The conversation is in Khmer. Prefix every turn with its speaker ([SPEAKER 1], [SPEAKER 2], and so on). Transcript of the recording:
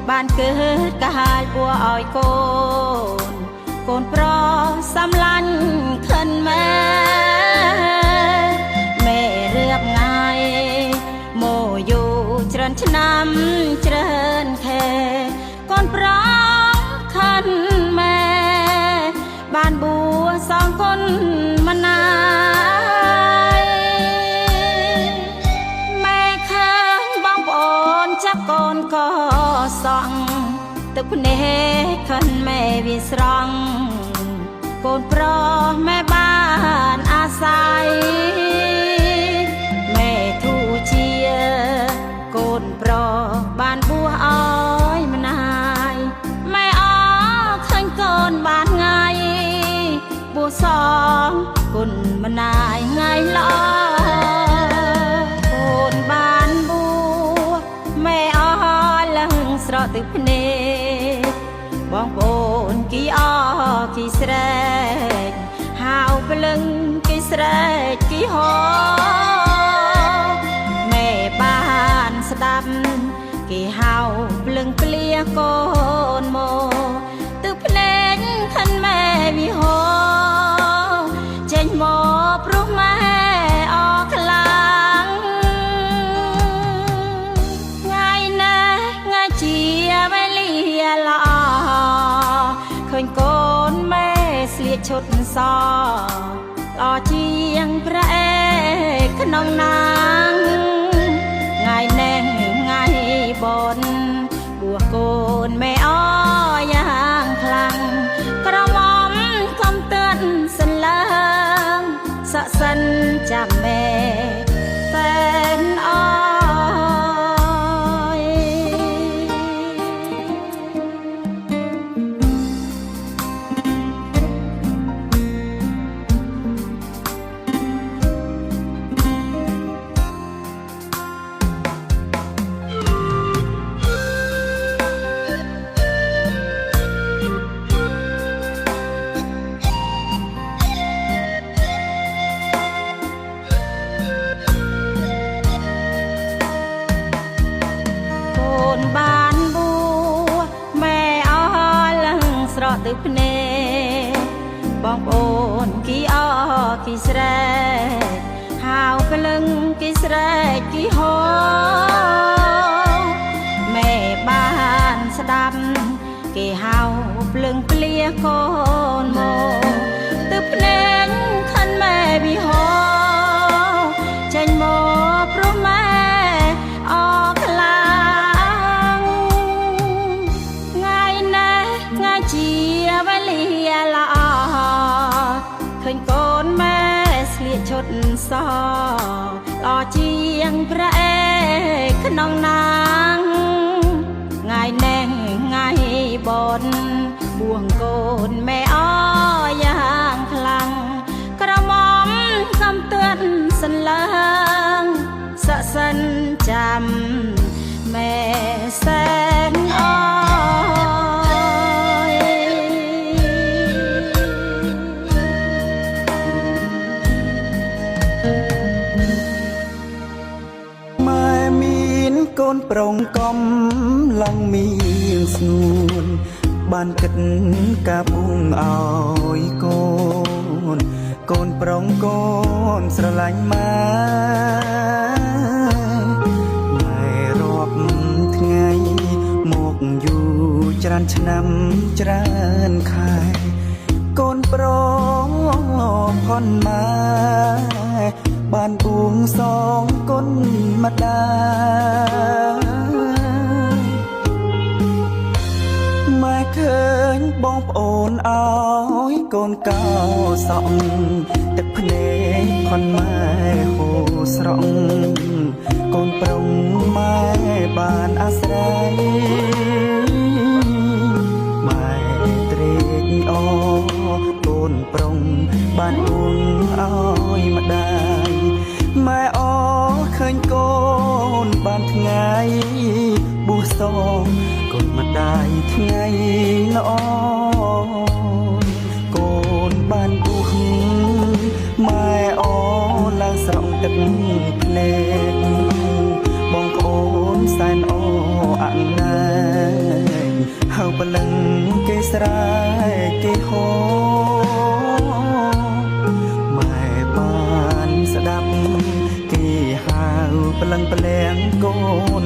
[SPEAKER 1] បានកើតកាយពួរឲ្យកូនកូនប្រសំឡាញ់ខិនម៉ែមេរៀបងាយមកយូរច្រើនឆ្នាំច្រើនខែកូនប្រខិនម៉ែបានបួសងគុណមណាម៉ែឃើញបងប្អូនចាប់កូនក៏សង់ទឹកភ្នែកខិនម៉ែវាស្រង់កូនប្រុសម៉ែបានអាស្រ័យម៉ែធូជាកូនប្រុសបានបួសឲ្យម្នាយម៉ែអរឃើញកូនបានថ្ងៃបួសសងគុណម្នាយថ្ងៃល្អកូនបានបួសម៉ែអរឡើងស្រក់ទឹកភ្នែកបងប្អូនគីអគីស្រែកហៅព្រលឹងគីស្រែកគីហោម៉ែបានស្ដាប់គេហៅព្រលឹងព្លាកូនមកទឹកភ្នែកខិនម៉ែវិហោចេញមកព្រោះម៉ែអរខ្លាំងថ្ងៃណាថ្ងៃជាវេលាល្អឃើញកូនម៉ែស្លៀកឈុតសល្អជាងព្រះឯកក្នុងនាងថ្ងៃនេះថ្ងៃបុណ្យបួសកូនម៉ែអរយ៉ាងខ្លាំងក្រមុំកុំទឿនសន្លឹងសក់សិនចាំម៉ែតែនអបានបួសម៉ែអរឡើងស្រក់ទឹកភ្នែកបងប្អូនគីអគីស្រែកហៅព្រលឹងគីស្រែកគីហោម៉ែបានស្ដាប់គេហៅព្រលឹងព្លាកូនមកទឹកភ្នែកខិនម៉ែវិហោចេញមកព្រោះម៉ែអរខ្លាំងជាវេលាល្អឃើញកូនម៉ែស្លៀកឈុតសល្អជាងព្រះឯកក្នុងនាងថ្ងៃនេះថ្ងៃបុណ្យបួសកូនម៉ែអរយ៉ាងខ្លាំងក្រមុំកំទឿនសន្លឹងសក់សិនចាំម៉ែសែនអ
[SPEAKER 2] កូនប្រុងកំឡងមានស្នួនបានគិតកាបួងឲ្យកូនកូនប្រុងកូនស្រឡាញ់ម៉ែរាប់ថ្ងៃមកយូរច្រើនឆ្នាំច្រើនខែកូនប្រុងផនម៉ែបានបួងសងគុណម្ដាយម៉ែឃើញបងប្អូនឲ្យកូនកោសក់ទឹកភ្នែកខនម៉ែហូរស្រង់កូនប្រុងម៉ែបានអាស្រ័យម៉ែត្រេកអរកូនប្រុងបានបួងឲ្យម្ដាយម៉ែអរឃើញកូនបានថ្ងៃបួសសងកូនម្ដាយថ្ងៃល្អកូនបានបួសម៉ែអរឡើងស្រង់ទឹកភ្នែកបងប្អូនសែនអរអណា ស្រែកគេហោម៉ែបានស្ដាប់គេហៅប្លឹងប្លែងកូន